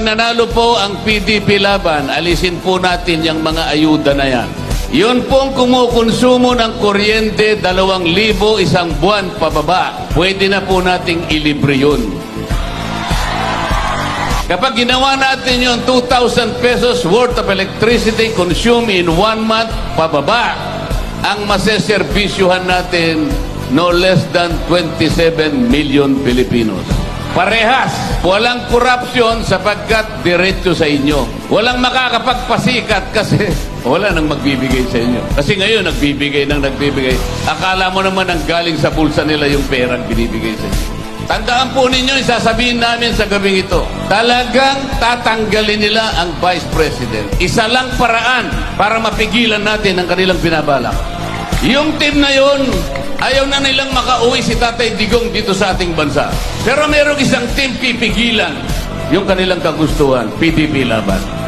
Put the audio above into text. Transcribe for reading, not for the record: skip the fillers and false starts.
Nanalo po ang PDP Laban, alisin po natin yung mga ayuda na yan. Yun pong kumukonsumo ng kuryente 2,000 isang buwan pababa. Pwede na po nating ilibre yun. Kapag ginawa natin yung 2,000 pesos worth of electricity consumed in 1 month pababa, ang maseserbisyuhan natin no less than 27 million Filipinos. Parehas, walang korupsyon sapagkat diretso sa inyo. Walang makakapagpasikat kasi wala nang magbibigay sa inyo. Kasi ngayon, nagbibigay. Akala mo naman ang galing sa bulsa nila yung perang binibigay sa inyo. Tandaan po ninyo, isasabihin namin sa gabing ito, talagang tatanggalin nila ang Vice President. Isa lang paraan para mapigilan natin ang kanilang binabalak. Yung team na yun, ayaw na nilang makauwi si Tatay Digong dito sa ating bansa. Pero merong isang team pipigilan yung kanilang kagustuhan, PDP Laban.